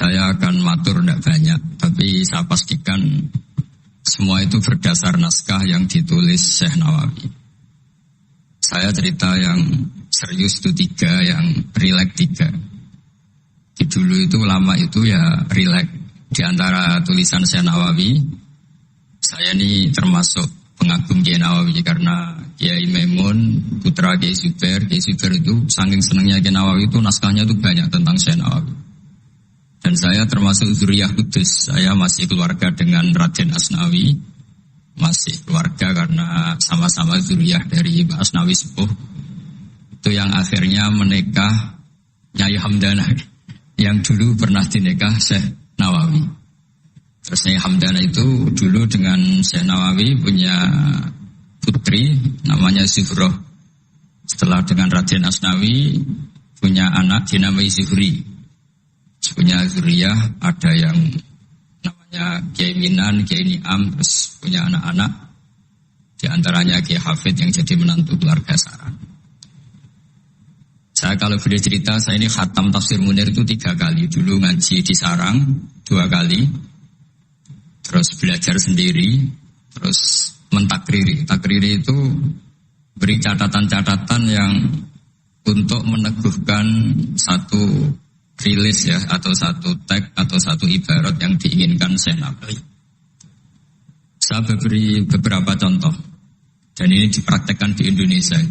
Saya akan matur tidak banyak, tapi saya pastikan semua itu berdasar naskah yang ditulis Syekh Nawawi. Saya cerita yang serius itu 3, yang rileks 3. Di dulu itu lama itu ya rileks. Di antara tulisan Syekh Nawawi, saya ini termasuk pengagum Kiai Nawawi karena Kiai Maimun, putra Kiai Zubair itu saking senangnya Kiai Nawawi itu naskahnya itu banyak tentang Syekh Nawawi. Dan saya termasuk zuriyah kudus. Saya masih keluarga dengan Raden Asnawi. Masih keluarga karena sama-sama zuriyah dari Mbak Asnawi Sepuh. Itu yang akhirnya menikah Nyai Hamdana, yang dulu pernah dinikah Syekh Nawawi. Terus Nyai Hamdana itu dulu dengan Syekh Nawawi punya putri namanya Zuhroh. Setelah dengan Raden Asnawi punya anak dinamai Zuhri. Punya zuriyah, ada yang namanya Kiai Minan, Kiai Niam, terus punya anak-anak, di antaranya Kiai Hafid yang jadi menantu keluarga Saran. Saya kalau boleh cerita, saya ini khatam Tafsir Munir itu 3 kali. Dulu ngaji di Sarang 2 kali, terus belajar sendiri, terus mentakriri. Takriri itu beri catatan-catatan yang untuk meneguhkan satu rilis ya, atau satu tag atau satu ibarat yang diinginkan Syekh Nawawi. Saya beri beberapa contoh dan ini dipraktekkan di Indonesia.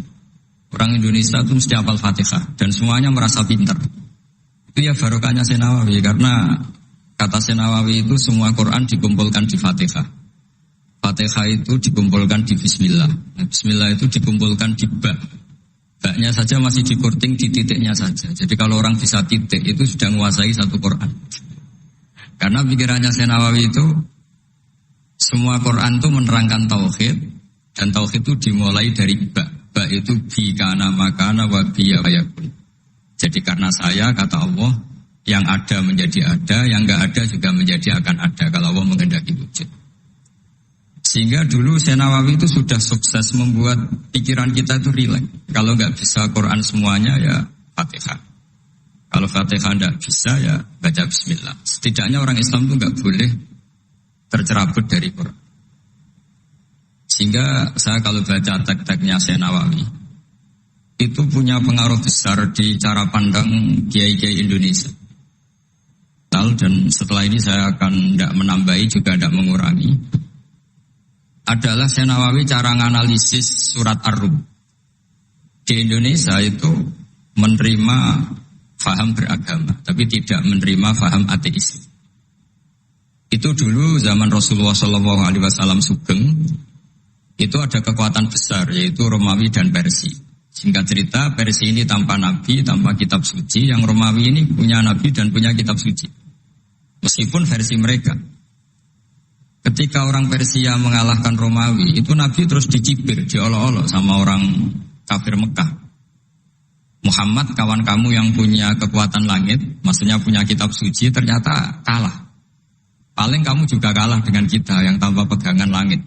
Orang Indonesia itu mesti hafal Fatihah dan semuanya merasa pintar. Itu ya barokahnya Syekh Nawawi, karena kata Syekh Nawawi itu semua Quran dikumpulkan di Fatihah. Fatihah itu dikumpulkan di Bismillah. Bismillah itu dikumpulkan di Ba. Baknya saja masih dikurting di titiknya saja. Jadi kalau orang bisa titik itu sudah menguasai satu Quran. Karena pikirannya Syekh Nawawi itu semua Quran itu menerangkan tauhid, dan tauhid itu dimulai dari ba. Ba itu bi kana makana wa bi yakun. Jadi karena saya, kata Allah, yang ada menjadi ada, yang enggak ada juga menjadi akan ada kalau Allah menghendaki wujud. Sehingga dulu Syekh Nawawi itu sudah sukses membuat pikiran kita itu rileks. Kalau nggak bisa Quran semuanya ya Fatihah. Kalau Fatihah nggak bisa ya baca Bismillah. Setidaknya orang Islam itu nggak boleh tercerabut dari Quran. Sehingga saya kalau baca teks-teksnya Syekh Nawawi itu punya pengaruh besar di cara pandang kiai-kiai Indonesia. Dan setelah ini saya akan tidak menambahi juga tidak mengurangi. Adalah Syekh Nawawi cara menganalisis surat Ar-Rum. Di Indonesia itu menerima faham beragama, tapi tidak menerima faham ateis. Itu dulu zaman Rasulullah SAW sugeng, itu ada kekuatan besar, yaitu Romawi dan Persia. Singkat cerita, Persia ini tanpa nabi, tanpa kitab suci, yang Romawi ini punya nabi dan punya kitab suci. Meskipun versi mereka. Ketika orang Persia mengalahkan Romawi, itu Nabi terus dicibir, diolok-olok sama orang kafir Mekah. Muhammad, kawan kamu yang punya kekuatan langit, maksudnya punya kitab suci, ternyata kalah. Paling kamu juga kalah dengan kita yang tanpa pegangan langit.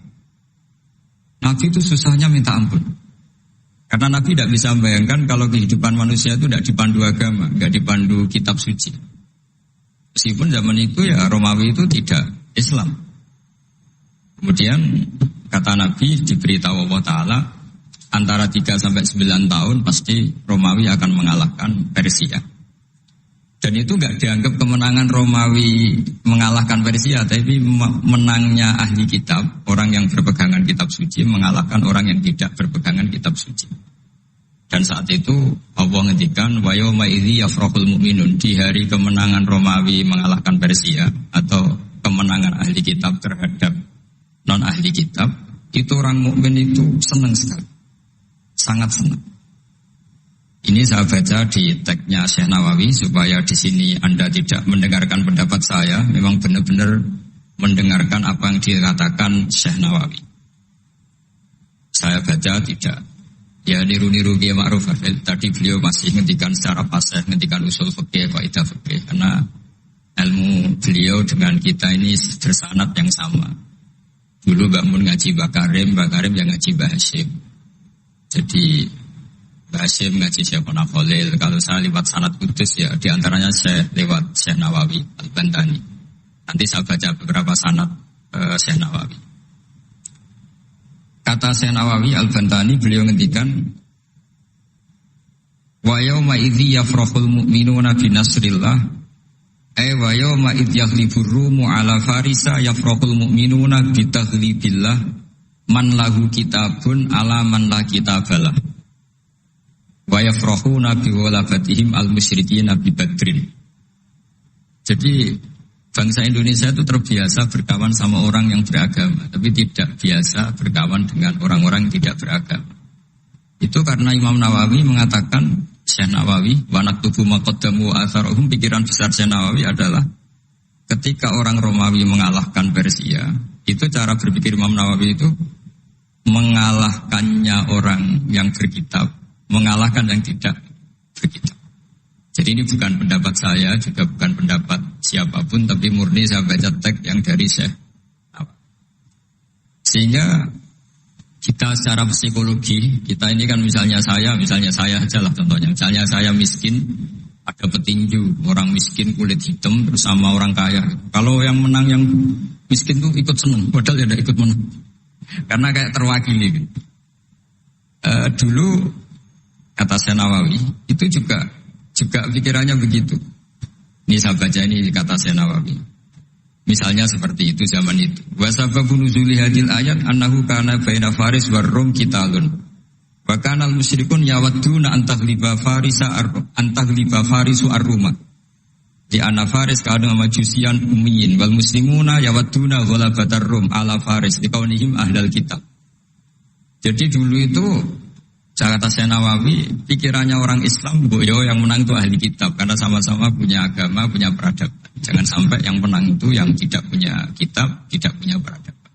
Nabi itu susahnya minta ampun. Karena Nabi tidak bisa membayangkan kalau kehidupan manusia itu tidak dipandu agama, tidak dipandu kitab suci. Meskipun zaman itu ya Romawi itu tidak Islam. Kemudian kata Nabi diberitahu Allah Ta'ala antara 3 sampai 9 tahun pasti Romawi akan mengalahkan Persia. Dan itu enggak dianggap kemenangan Romawi mengalahkan Persia, tapi menangnya ahli kitab, orang yang berpegangan kitab suci mengalahkan orang yang tidak berpegangan kitab suci. Dan saat itu Allah ngendikan wa yauma idzi yafrahul mu'minun, di hari kemenangan Romawi mengalahkan Persia atau kemenangan ahli kitab terhadap non ahli kitab, itu orang mukmin itu senang sekali, sangat senang. Ini saya baca di teksnya Syekh Nawawi supaya di sini Anda tidak mendengarkan pendapat saya, memang benar-benar mendengarkan apa yang dikatakan Syekh Nawawi. Saya baca tidak, ya niru-niru Kiai Ma'ruf. Tadi beliau masih ngendikan secara fasih, ngendikan usul fikih, kaidah fikih, karena ilmu beliau dengan kita ini bersanad yang sama. Dulu Mbak Mun ngaji Mbak Karim yang ngaji Mbak Hashim. Jadi Hasyim ngaji Syekh Khalil. Kalau saya lewat sanad Kudus ya diantaranya saya lewat Syekh Nawawi Al-Bantani. Nanti saya baca beberapa sanad Syekh Nawawi. Kata Syekh Nawawi Al-Bantani, beliau ngendikan, wa yauma idzi yafrahul mu'minuna bi nasrillah wa yauma idzi yaghlibur rumu ala farisa yafrahul mu'minuna bi taghlibillah man lahu kitabun ala man la kitabalah wa yafrahuna bi walabatihim al-musyrikina bi badrin. Jadi bangsa Indonesia itu terbiasa berkawan sama orang yang beragama, tapi tidak biasa berkawan dengan orang-orang yang tidak beragama. Itu karena Imam Nawawi mengatakan, Syekh Nawawi, wa naktubu maqaddamu atharuhum, pikiran besar Syekh Nawawi adalah ketika orang Romawi mengalahkan Persia, itu cara berpikir Imam Nawawi itu mengalahkannya orang yang berkitab, mengalahkan yang tidak berkitab. Jadi ini bukan pendapat saya, juga bukan pendapat siapapun, tapi murni saya baca teks yang dari Syekh Nawawi. Sehingga kita secara psikologi, kita ini kan misalnya saya aja lah contohnya. Misalnya saya miskin, ada petinju, orang miskin kulit hitam terus sama orang kaya. Kalau yang menang yang miskin tuh ikut seneng, padahal ya tidak ikut menang. Karena kayak terwakili. Dulu kata Syekh Nawawi itu juga pikirannya begitu. Ini saya baca ini kata Syekh Nawawi. Misalnya seperti itu zaman itu. Wa sababu nuzuli hadil ayat annahu kana baina Faris war Rum qitalun. Wa kana al-musyrikun yawadduna antaghliba farisu ar-Ruma. Di anna Faris kana majusian ummiyin wal muslimuna yawadduna ghalabatar Rum ala Faris liqaunihim ahlal kitab. Jadi dulu itu kata Syekh Nawawi, pikirannya orang Islam, boyo yang menang itu ahli kitab karena sama-sama punya agama, punya peradaban. Jangan sampai yang menang itu yang tidak punya kitab, tidak punya peradaban.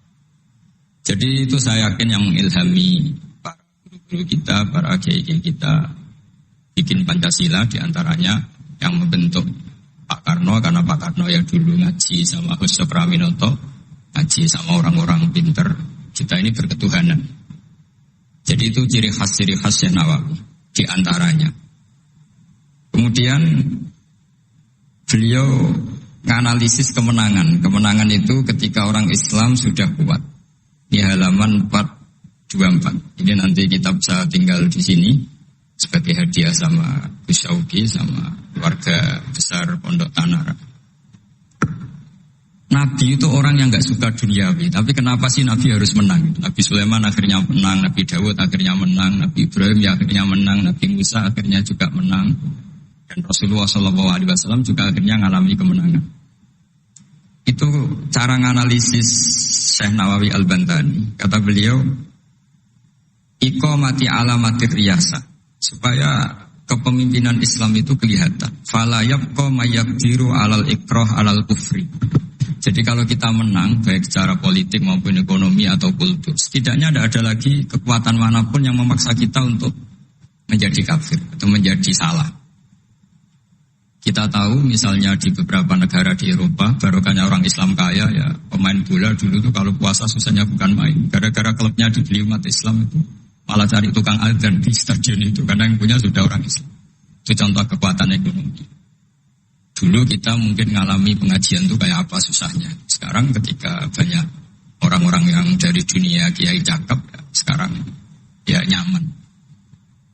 Jadi itu saya yakin yang mengilhami para guru-guru kita, para kiai-kiai kita bikin Pancasila, diantaranya yang membentuk Pak Karno, karena Pak Karno yang dulu ngaji sama Hussein Praminoto, ngaji sama orang-orang pinter. Kita ini berketuhanan. Jadi itu ciri khas Syekh Nawawi di antaranya. Kemudian beliau menganalisis kemenangan. Kemenangan itu ketika orang Islam sudah kuat. Ini halaman 424. Ini nanti kita bisa tinggal di sini sebagai hadiah sama Gus Syauki sama keluarga besar Pondok Tanara. Nabi itu orang yang gak suka duniawi, tapi kenapa sih Nabi harus menang? Nabi Sulaiman akhirnya menang, Nabi Dawud akhirnya menang, Nabi Ibrahim ya akhirnya menang, Nabi Musa akhirnya juga menang, dan Rasulullah SAW juga akhirnya mengalami kemenangan. Itu cara menganalisis Syekh Nawawi Al-Bantani. Kata beliau, iqamati alamatir riyasa, supaya kepemimpinan Islam itu kelihatan. Fala yabqa mayyaqdiru alal ikrah alal kufri. Jadi kalau kita menang, baik secara politik maupun ekonomi atau kultur, setidaknya tidak ada lagi kekuatan manapun yang memaksa kita untuk menjadi kafir atau menjadi salah. Kita tahu misalnya di beberapa negara di Eropa, barokahnya orang Islam kaya, ya pemain bola dulu tuh kalau puasa susahnya bukan main. Gara-gara klubnya dibeli umat Islam itu, malah cari tukang adzan di stadion itu, karena yang punya sudah orang Islam. Itu contoh kekuatan ekonomi. Dulu kita mungkin mengalami pengajian itu kayak apa susahnya. Sekarang ketika banyak orang-orang yang dari dunia kiai cakep, ya sekarang ya nyaman.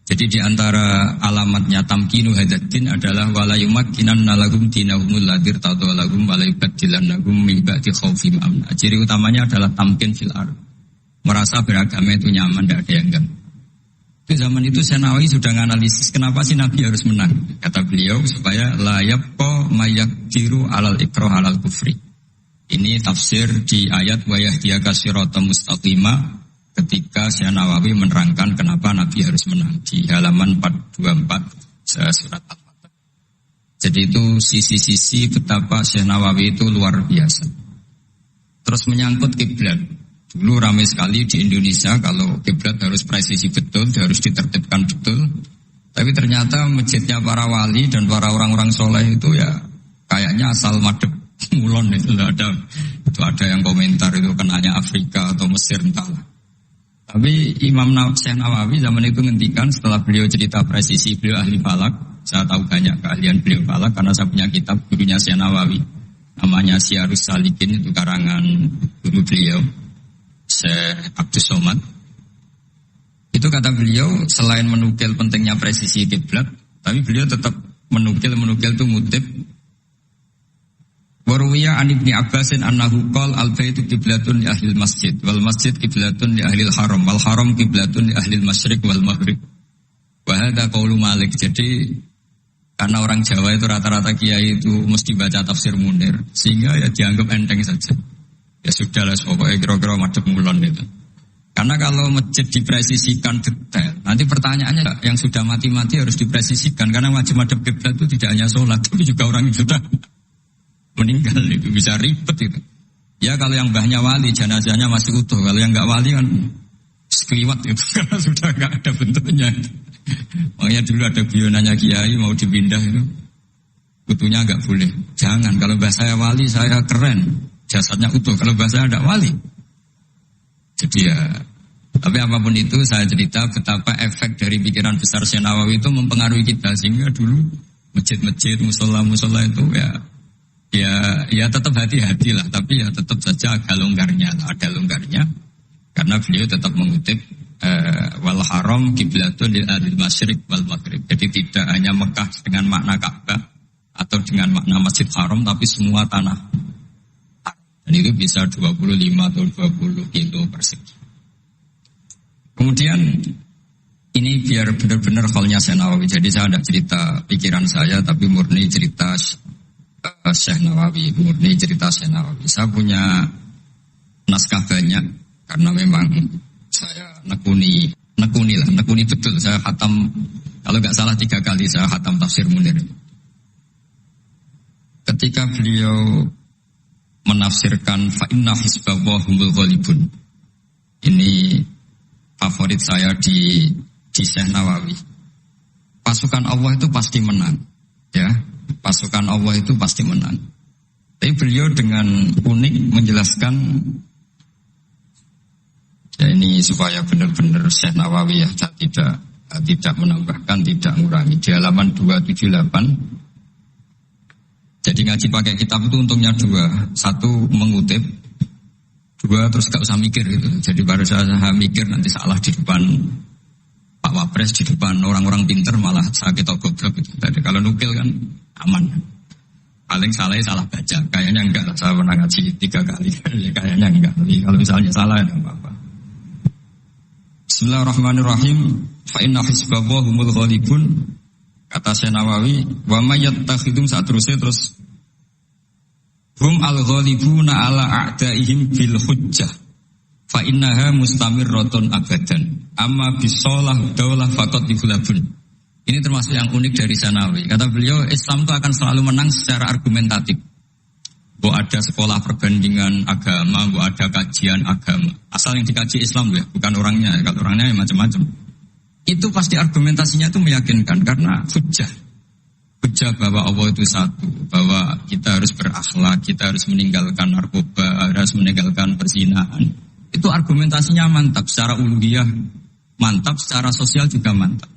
Jadi di antara alamatnya tamkinu hadatin adalah wala yumakkinanna lahum dinahumul ladzi tadallahum wa la yubaddilannahum min ba'di khaufihim amna. Ciri utamanya adalah tamkin fil ardh. Merasa beragama itu nyaman, tidak ada yang ganggu. Di zaman itu Syekh Nawawi sudah menganalisis kenapa sih Nabi harus menang. Kata beliau supaya la yabqa mayyaqdiru alal ikrah alal kufri. Ini tafsir di ayat wa yahdiyaka siratan mustaqima ketika Syekh Nawawi menerangkan kenapa Nabi harus menang di halaman 424 surat Al-Fatah. Jadi itu sisi-sisi betapa Syekh Nawawi itu luar biasa. Terus menyangkut kiblat. Dulu ramai sekali di Indonesia kalau kiblat harus presisi betul, harus ditertibkan betul. Tapi ternyata masjidnya para wali dan para orang-orang soleh itu ya kayaknya asal madep mulon itu ada yang komentar itu kenanya Afrika atau Mesir entahlah. Tapi Syekh Nawawi zaman itu ngendikan setelah beliau cerita presisi beliau ahli falak. Saya tahu banyak keahlian beliau falak karena saya punya kitab gurunya Syekh Nawawi. Namanya Syiarus Salikin, itu karangan guru beliau Syekh Abdus Somad. Itu kata beliau selain menukil pentingnya presisi kiblat, tapi beliau tetap menukil itu ngutip. Waruwiya an Ibni Abbasin annahu qol al-baitu qiblatun li ahlil masjid wal masjid qiblatun li ahlil haram wal haram qiblatun li ahlil masyriq wal maghrib. Wa hadza qaulu Malik. Jadi karena orang Jawa itu rata-rata kiai itu mesti baca tafsir Munir sehingga ya dianggap enteng saja. Ya sudahlah pokoknya kira-kira madhep mulon itu. Karena kalau masjid dipresisikan detail, nanti pertanyaannya yang sudah mati-mati harus dipresisikan karena madhep kiblat itu tidak hanya sholat tapi juga orang yang sudah meninggal itu bisa ribet itu. Ya kalau yang mbahnya wali jenazahnya masih utuh, kalau yang enggak wali kan sekliwat itu karena sudah enggak ada bentuknya. Makanya dulu ada guyonannya kiai mau dipindah itu utuhnya enggak boleh. Jangan, kalau mbah saya wali saya keren, jasadnya utuh. Kalau mbah saya enggak wali. Jadi ya, tapi apapun itu saya cerita betapa efek dari pikiran besar Syekh Nawawi itu mempengaruhi kita sehingga dulu masjid-masjid, musola-musola itu ya tetap hati-hati lah, tapi ya tetap saja ada longgarnya karena beliau tetap mengutip wal haram qiblatun lil ahlil masyriq wal maghrib. Jadi tidak hanya Mekah dengan makna Ka'bah atau dengan makna Masjid Haram, tapi semua tanah. Dan itu bisa 25 atau 20 kilo persegi. Kemudian ini biar benar-benar kholnya Syekh Nawawi. Jadi saya tidak cerita pikiran saya, tapi murni cerita Syekh Nawawi, murni cerita Syekh Nawawi. Saya punya naskah banyak karena memang saya nekuni betul. Saya khatam, kalau nggak salah 3 kali saya khatam tafsir Munir. Ketika beliau menafsirkan fa inna hizballahi humul ghalibun. Ini favorit saya di Syekh Nawawi. Pasukan Allah itu pasti menang, ya. Pasukan Allah itu pasti menang. Tapi beliau dengan unik menjelaskan, ya ini supaya benar-benar Syekh Nawawi ya, tidak menambahkan, tidak mengurangi. Di halaman 278. Jadi ngaji pakai kitab itu untungnya 2. 1 mengutip, 2 terus gak usah mikir gitu. Jadi baru saya mikir nanti salah di depan Pak Wapres, di depan orang-orang pinter malah sakit atau goblok gitu. Jadi kalau nukil kan aman. Paling salah baca. Kayaknya enggak lah, saya pernah ngaji 3 kali. Kayaknya enggak. Tapi kalau misalnya salah ya enggak apa-apa. Bismillahirrahmanirrahim. Fa inna hizballahi humul ghalibun. Kata Syekh Nawawi, wa may yattakhidum saterusnya terus hum al-ghalibuna ala a'daihim bil hujjah fa innaha mustamirratun abadan amma bisolah daulah faqad dibulabun. Ini termasuk yang unik dari Syekh Nawawi. Kata beliau, Islam itu akan selalu menang secara argumentatif. Bahwa ada sekolah perbandingan agama, bahwa ada kajian agama. Asal yang dikaji Islam ya, bukan orangnya. Kalau orangnya ya macam-macam. Itu pasti argumentasinya itu meyakinkan karena hujjah bahwa Allah itu satu, bahwa kita harus berakhlak, kita harus meninggalkan narkoba, harus meninggalkan perzinahan. Itu argumentasinya mantap, secara uluhiyah mantap, secara sosial juga mantap.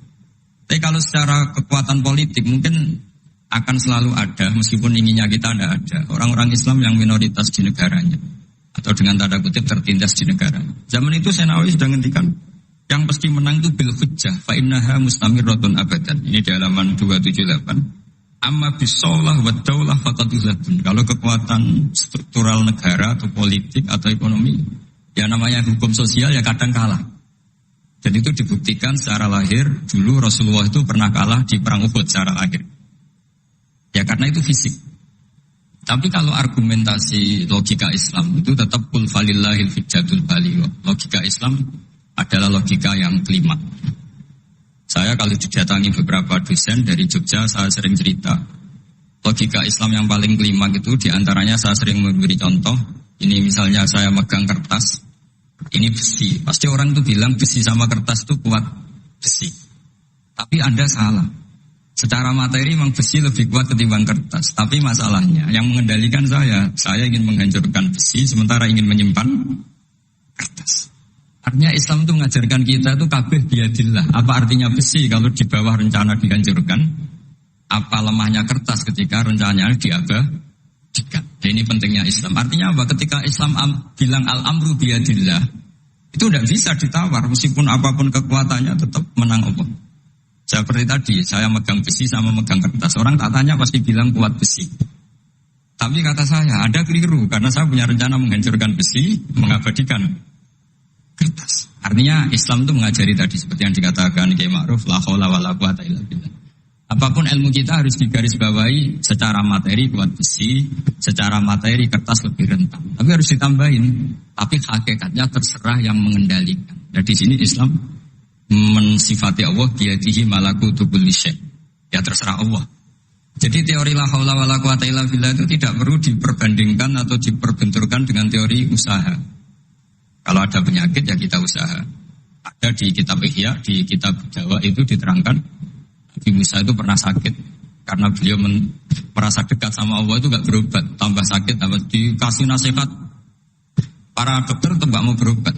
Tapi kalau secara kekuatan politik mungkin akan selalu ada, meskipun inginnya kita tidak ada, orang-orang Islam yang minoritas di negaranya atau dengan tanda kutip tertindas di negaranya. Zaman itu Syekh Nawawi sudah ngendikan yang pasti menang itu bil hujjah fa innaha mustamirratun abadan. Ini di halaman 278. Amma bisolah wa daulah faqad yuzlatun. Kalau kekuatan struktural negara atau politik atau ekonomi, ya namanya hukum sosial ya kadang kalah. Dan itu dibuktikan secara lahir. Dulu Rasulullah itu pernah kalah di perang Uhud secara lahir. Ya karena itu fisik. Tapi kalau argumentasi logika Islam itu tetap kul falillahil hujjatul baligh. Logika Islam adalah logika yang kelima. Saya kalau didatangi beberapa dosen dari Jogja, saya sering cerita. Logika Islam yang paling kelima itu diantaranya saya sering memberi contoh. Ini misalnya saya megang kertas, ini besi. Pasti orang itu bilang besi sama kertas itu kuat besi. Tapi Anda salah. Secara materi memang besi lebih kuat ketimbang kertas. Tapi masalahnya yang mengendalikan saya ingin menghancurkan besi sementara ingin menyimpan kertas. Artinya Islam itu mengajarkan kita itu kabeh biadillah. Apa artinya besi kalau di bawah rencana dihancurkan? Apa lemahnya kertas ketika rencananya diabadikan? Ini pentingnya Islam. Artinya apa? Ketika Islam bilang al-amru biadillah, itu tidak bisa ditawar. Meskipun apapun kekuatannya tetap menang Allah. Seperti tadi, saya megang besi sama megang kertas. Orang tak tanya pasti bilang kuat besi. Tapi kata saya, Anda keliru. Karena saya punya rencana menghancurkan besi, mengabadikan kertas. Artinya Islam itu mengajari tadi seperti yang dikatakan Kiai Ma'ruf, la haula wala quwata illa billah. Apapun ilmu kita harus digarisbawahi secara materi kuat besi, secara materi kertas lebih rentan. Tapi harus ditambahin. Tapi hakikatnya terserah yang mengendalikan. Dan di sini Islam mensifati Allah biyadihi malakutu kulli syai'. Ya terserah Allah. Jadi teori la haula wala quwata illa billah itu tidak perlu diperbandingkan atau diperbenturkan dengan teori usaha. Kalau ada penyakit ya kita usaha. Ada di kitab Ihya, di kitab Jawa itu diterangkan Nabi Musa itu pernah sakit karena beliau merasa dekat sama Allah itu gak berobat, tambah sakit, tambah dikasih nasihat. Para dokter tetap gak mau berobat.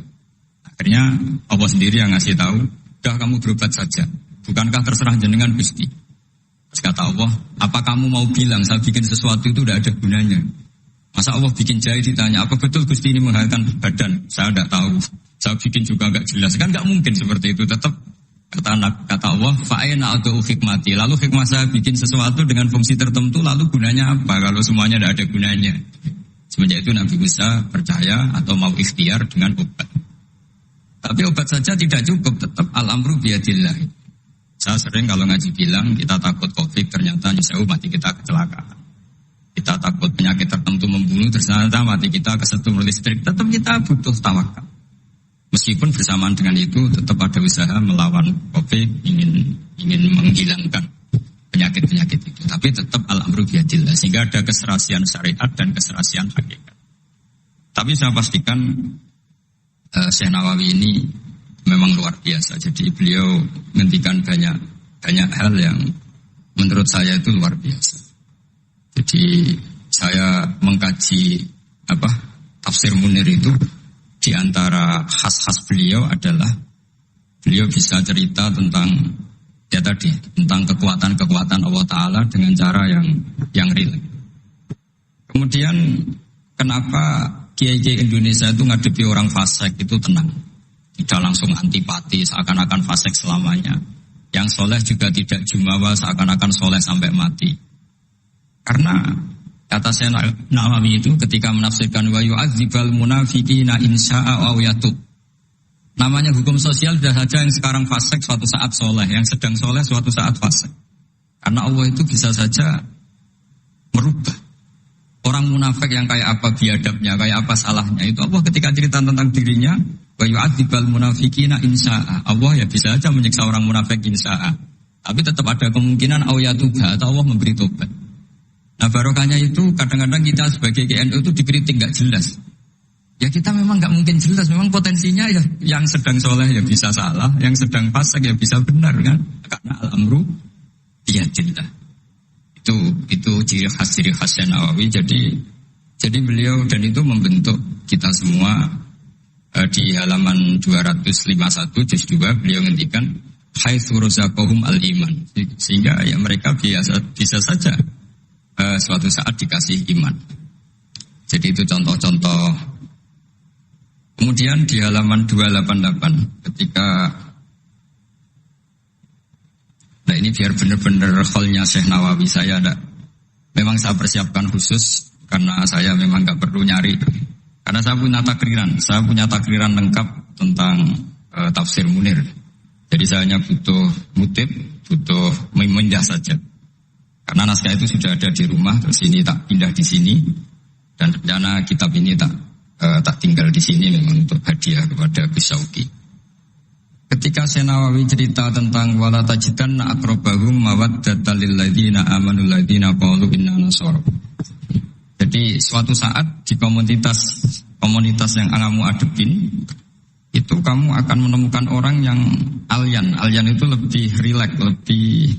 Akhirnya Allah sendiri yang ngasih tahu, udah kamu berobat saja. Bukankah terserah jenengan Gusti? Terus kata Allah, apa kamu mau bilang saya bikin sesuatu itu udah ada gunanya? Masa Allah bikin jahit ditanya, apa betul Gusti ini menghalalkan badan? Saya tidak tahu. Saya bikin juga gak jelas. Kan gak mungkin seperti itu. Tetap kata Allah, fa'ayna adu hikmati. Lalu hikmah saya bikin sesuatu dengan fungsi tertentu, lalu gunanya apa? Kalau semuanya tidak ada gunanya. Semenjak itu Nabi Musa percaya atau mau ikhtiar dengan obat. Tapi obat saja tidak cukup, tetap al-amru biyadillah. Saya sering kalau ngaji bilang, kita takut COVID, ternyata nyesau mati kita kecelakaan. Kita takut penyakit tertentu membunuh, ternyata mati kita kesetrum listrik. Tetap kita butuh tawakal. Meskipun bersamaan dengan itu tetap ada usaha melawan COVID, ingin menghilangkan penyakit-penyakit itu. Tapi tetap al-amru biyadillah, sehingga ada keserasian syariat dan keserasian hakikat. Tapi saya pastikan Syekh Nawawi ini memang luar biasa. Jadi beliau menghentikan banyak hal yang menurut saya itu luar biasa. Jadi saya mengkaji tafsir Munir itu. Di antara khas-khas beliau adalah beliau bisa cerita tentang tentang kekuatan-kekuatan Allah Ta'ala dengan cara yang real. Kemudian kenapa kiai-kiai Indonesia itu ngadepi orang fasik itu tenang, tidak langsung antipati seakan-akan fasik selamanya. Yang soleh juga tidak jumawa seakan-akan soleh sampai mati. Karena kata saya Nawawi itu ketika menafsirkan wa yu'adzibal munafiqina insya'a aw yatub. Namanya hukum sosial sudah saja yang sekarang fasik suatu saat soleh, yang sedang soleh suatu saat fasik. Karena Allah itu bisa saja merubah. Orang munafik yang kayak apa biadabnya, kayak apa salahnya, itu Allah ketika cerita tentang dirinya wa yu'adzibal munafiqina insya'a. Allah ya bisa saja menyiksa orang munafik insya'a. Tapi tetap ada kemungkinan aw yatuba atau Allah memberi tobat. Nah barokahnya itu kadang-kadang kita sebagai GNU itu dikritik gak jelas. Ya kita memang gak mungkin jelas, memang potensinya ya yang sedang soleh ya bisa salah, yang sedang fasik ya bisa benar kan. Karena al-amru biyadillah. Itu ciri khas Nawawi. Jadi beliau dan itu membentuk kita semua di halaman 251 juz 2 beliau ngendikan haitsu razaqahum al-iman. Sehingga ya mereka bisa saja suatu saat dikasih iman. Jadi itu contoh-contoh. Kemudian di halaman 288 ketika nah ini biar benar-benar kholnya Syekh Nawawi memang saya persiapkan khusus karena saya memang gak perlu nyari. Karena saya punya takriran lengkap tentang tafsir Munir. Jadi saya hanya butuh mutib, butuh memindah saja. Karena naskah itu sudah ada di rumah, terus ini tak pindah di sini, dan rencana kitab ini tak tinggal di sini memang untuk hadiah kepada Gus Syauqi. Ketika Syekh Nawawi cerita tentang wala tajidanna aqrabahum mawaddatan lil ladzina amanu ladzina qalu inna nasara. Jadi suatu saat di komunitas yang kamu adepin itu kamu akan menemukan orang yang alyan. Alyan itu lebih rileks, lebih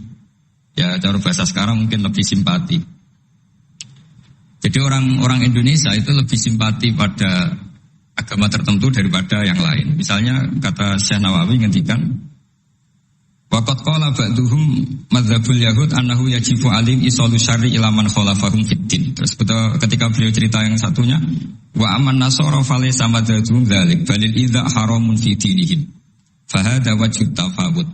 ya cara bahasa sekarang mungkin lebih simpati. Jadi orang Indonesia itu lebih simpati pada agama tertentu daripada yang lain. Misalnya kata Syekh Nawawi ngendikan waqad qala ba'duhum madzhabul yahud annahu yajibu alim isalu syarri ila man khalafahum fiddin. Terus ketika beliau cerita yang satunya wa aman nasara falaysa madzhabum dzalik balil idza haramun fi dinihim. Fa hadza wajhu tafawut.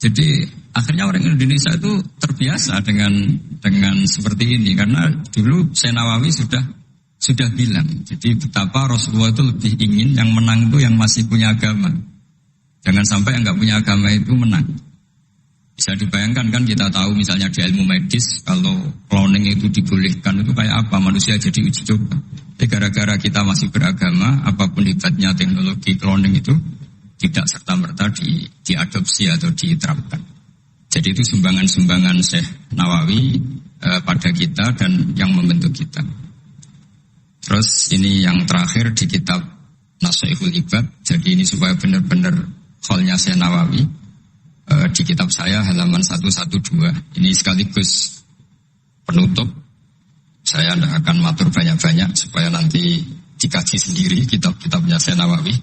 Jadi akhirnya orang Indonesia itu terbiasa dengan seperti ini karena dulu Syekh Nawawi sudah bilang. Jadi betapa Rasulullah itu lebih ingin yang menang itu yang masih punya agama. Jangan sampai yang nggak punya agama itu menang. Bisa dibayangkan kan kita tahu misalnya di ilmu medis kalau cloning itu dibolehkan itu kayak apa manusia jadi uji coba. Jadi gara-gara kita masih beragama, apapun hebatnya teknologi cloning itu tidak serta-merta diadopsi atau diterapkan. Jadi itu sumbangan-sumbangan Syekh Nawawi pada kita dan yang membentuk kita. Terus ini yang terakhir di kitab Nashihul Ibad. Jadi ini supaya benar-benar kholnya Syekh Nawawi di kitab saya halaman 112. Ini sekaligus penutup. Saya tidak akan matur banyak-banyak supaya nanti dikaji sendiri kitab-kitabnya Syekh Nawawi.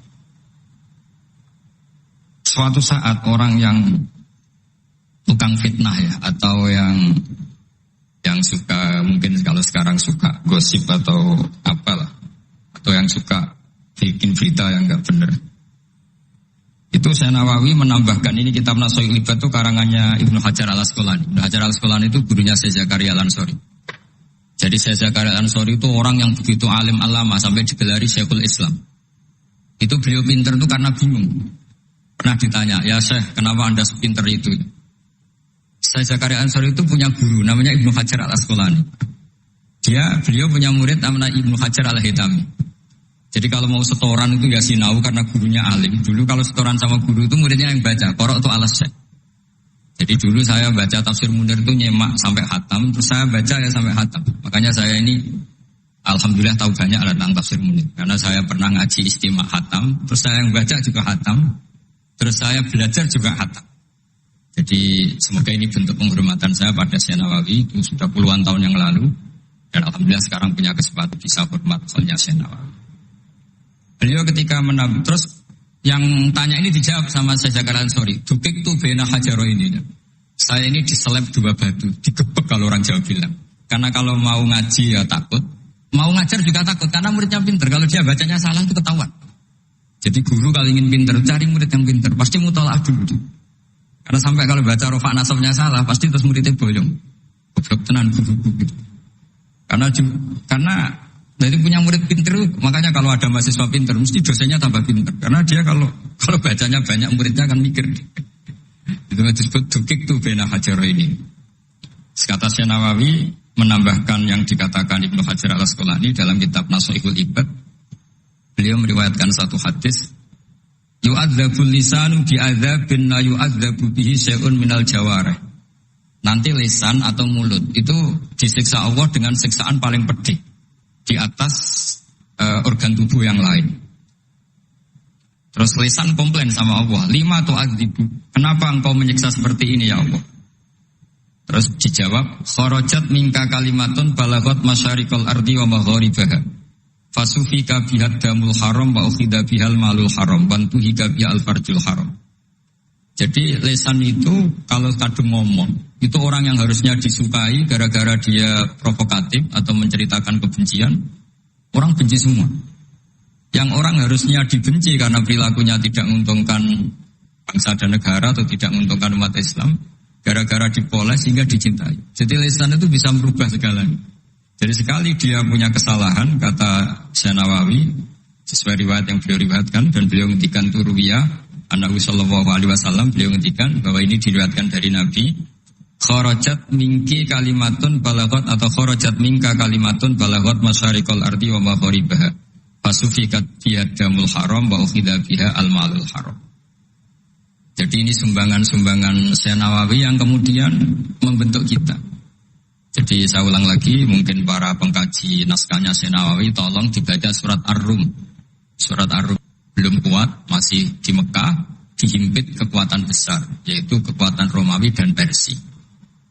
Suatu saat orang yang tukang fitnah ya atau yang suka mungkin kalau sekarang suka gosip atau apalah atau yang suka bikin berita yang enggak benar. Itu Syekh Nawawi menambahkan ini kitab Nashihul Ibad itu karangannya Ibnu Hajar Al-Asqalani. Ibnu Hajar Al-Asqalani itu gurunya Syekh Zakaria Al-Ansori. Jadi Syekh Zakaria Al-Ansori itu orang yang begitu alim alama sampai digelari Syekhul Islam. Itu beliau pintar itu karena bingung. Pernah ditanya, ya Syekh, kenapa Anda sepinter itu? Syekh Zakaria Al-Ansori itu punya guru, namanya Ibnu Hajar Al-Asqalani. Beliau punya murid namanya Ibnu Hajar Al-Hitami. Jadi kalau mau setoran itu ya sinau karena gurunya alim. Dulu kalau setoran sama guru itu muridnya yang baca, korok itu alas Syekh. Jadi dulu saya baca tafsir Munir itu nyemak sampai khatam, terus saya baca ya sampai khatam. Makanya saya ini alhamdulillah tahu banyak tentang tafsir Munir. Karena saya pernah ngaji istimewa khatam, terus saya yang baca juga khatam. Terus saya belajar juga khatam. Jadi semoga ini bentuk penghormatan saya pada Syekh Nawawi itu sudah puluhan tahun yang lalu. Dan alhamdulillah sekarang punya kesempatan bisa hormat soalnya Syekh Nawawi. Beliau ketika terus yang tanya ini dijawab sama Syekh Zakaria Al-Ansori. Dukik tu bena hajaro ini. Saya ini diseleb 2 batu, digebek kalau orang Jawa bilang. Karena kalau mau ngaji ya takut, mau ngajar juga takut karena muridnya pinter. Kalau dia bacanya salah itu ketahuan. Jadi guru kalau ingin pinter, cari murid yang pinter. Pasti mutalaah dulu. Karena sampai kalau baca rofa nasabnya salah, pasti terus muridnya boyong. Goblok tenan guru gitu. Karena dari punya murid pinter, makanya kalau ada mahasiswa pinter, mesti dosennya tambah pinter. Karena dia kalau bacanya banyak, muridnya akan mikir. Itu disebut dukik tu bena hajaro ini. Kata Syekh Nawawi menambahkan yang dikatakan Ibnu Hajar Al-Asqalani dalam kitab Nashihul Ibad. Beliau meriwayatkan satu hadis, yu'adzabul lisanu bi'adzabin la yu'adzabu bihi syai'un minal jawarih. Nanti lisan atau mulut itu disiksa Allah dengan siksaan paling pedih di atas organ tubuh yang lain. Terus lisan komplain sama Allah, lima tu'adzibu, kenapa engkau menyiksa seperti ini ya Allah? Terus dijawab, kharajat minka kalimatun balaghat masyariqal ardi wa magharibaha. Fasufika bihad damul haram wa ukhida bihal malul haram bantuhika bihal farjul haram. Jadi lisan itu kalau kadung ngomong itu orang yang harusnya disukai gara-gara dia provokatif atau menceritakan kebencian, orang benci semua. Yang orang harusnya dibenci karena perilakunya tidak menguntungkan bangsa dan negara atau tidak menguntungkan umat Islam, gara-gara dipoles sehingga dicintai. Jadi lisan itu bisa merubah segalanya. Jadi sekali dia punya kesalahan, kata Syekh Nawawi, sesuai riwayat yang beliau riwayatkan, dan beliau ngendikan turuwiyah, Annabi sallallahu alaihi wasallam, beliau ngendikan bahwa ini diriwayatkan dari Nabi, kharajat minki kalimatun balaghat atau kharajat minka kalimatun balaghat masyariqal ardi wa magharibaha. Fasufikat biha damul haram wa ukhidha biha al-malul haram. Jadi ini sumbangan-sumbangan Syekh Nawawi yang kemudian membentuk kita. Jadi saya ulang lagi, mungkin para pengkaji naskahnya Syekh Nawawi tolong dibaca surat Ar-Rum. Surat Ar-Rum belum kuat, masih di Mekah, dihimpit kekuatan besar, yaitu kekuatan Romawi dan Persia.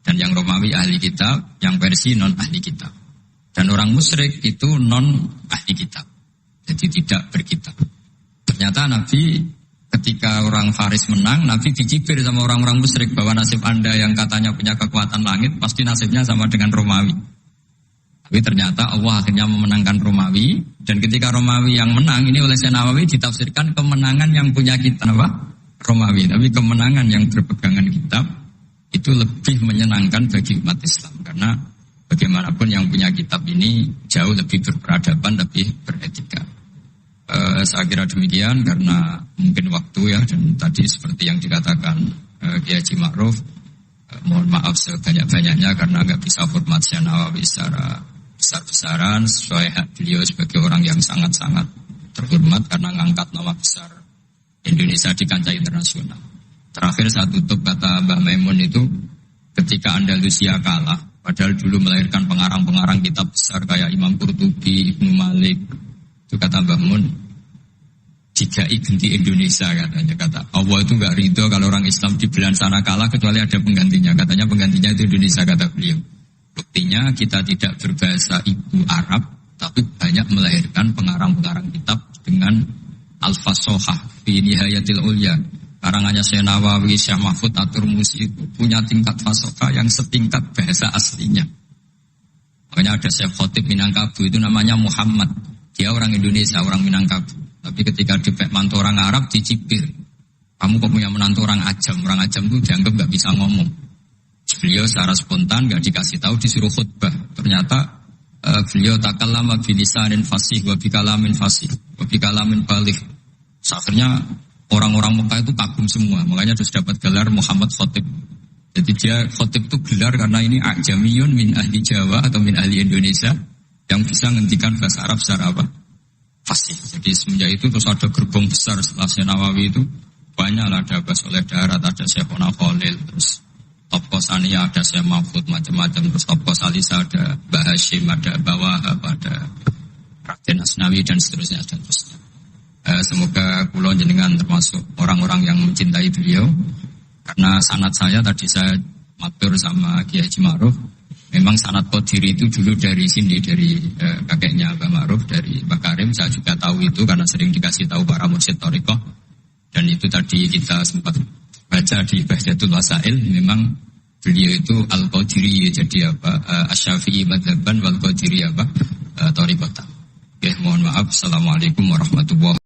Dan yang Romawi ahli kitab, yang Persia non ahli kitab. Dan orang musyrik itu non ahli kitab. jadi tidak berkitab. Ternyata Nabi ketika orang Faris menang, Nabi dicibir sama orang-orang musyrik bahwa nasib Anda yang katanya punya kekuatan langit pasti nasibnya sama dengan Romawi. Tapi ternyata Allah akhirnya memenangkan Romawi, dan ketika Romawi yang menang ini oleh Syekh Nawawi ditafsirkan kemenangan yang punya kitab Romawi, tapi kemenangan yang berpegangan kitab itu lebih menyenangkan bagi umat Islam, karena bagaimanapun yang punya kitab ini jauh lebih berperadaban, lebih beretika. Saya kira demikian karena mungkin waktu ya, dan tadi seperti yang dikatakan Kiai Haji Ma'ruf, mohon maaf sebanyak-banyaknya karena nggak bisa hormat Syekh Nawawi secara besar-besaran sesuai hak beliau sebagai orang yang sangat-sangat terhormat karena ngangkat nama besar Indonesia di kancah internasional. Terakhir saya tutup kata Mbah Maimun itu, ketika Andalusia kalah, padahal dulu melahirkan pengarang-pengarang kitab besar kayak Imam Qurtubi, Ibnu Malik, itu kata Mbah Mun, jika ganti Indonesia katanya, kata Allah itu gak ridho kalau orang Islam di belahan sana kalah kecuali ada penggantinya, katanya penggantinya itu Indonesia, kata beliau. Buktinya kita tidak berbahasa ibu Arab, tapi banyak melahirkan pengarang-pengarang kitab dengan al-fasohah fi nihayatil ulya. Karangannya Syekh Nawawi, Syekh Mahfud At-Turmusi itu punya tingkat fasohah yang setingkat bahasa aslinya. Makanya ada Syekh Khotib Minangkabau itu namanya Muhammad. Dia orang Indonesia, orang Minangkabau. Tapi ketika dipek mantu orang Arab dicibir. Kamu kok punya menantu orang Ajam? Orang Ajam itu dianggap gak bisa ngomong. Beliau secara spontan gak dikasih tahu, disuruh khutbah. Ternyata beliau takallama bilisanin fasih wa bikalamin fasih wa bikalamin baligh. Akhirnya orang-orang Mekah itu kagum semua, makanya terus dapat gelar Muhammad Khotib. Jadi dia Khotib itu gelar karena ini ajamiyun min ahli Jawa atau min ahli Indonesia yang bisa menghentikan bahasa Arab secara fasih. Jadi semenjak itu terus ada gerbong besar setelah Syekh Nawawi itu banyak lah, ada Abbas Soleh Darat, ada Syekh Ona Khalil, terus Top Kosania ada Syekh Mahfud, macam-macam, terus Top Kosalisa ada Mbah Hashim, ada Bawahab, ada Raden Asnawi dan seterusnya dan seterusnya. Semoga kula jenengan termasuk orang-orang yang mencintai beliau, karena sanad saya tadi saya matur sama Kiai Haji Ma'ruf, memang sanad Qadiri itu dulu dari sini, dari kakeknya Mbah Ma'ruf, dari Mbah Karim. Saya juga tahu itu karena sering dikasih tahu para mursyid thariqah, dan itu tadi kita sempat baca di Bahjatul Wasail, memang beliau itu Al-Qadiri, jadi Asy-Syafi'i madzhaban wal Qadiri thariqatan. Mohon maaf. Assalamualaikum warahmatullahi wabarakatuh.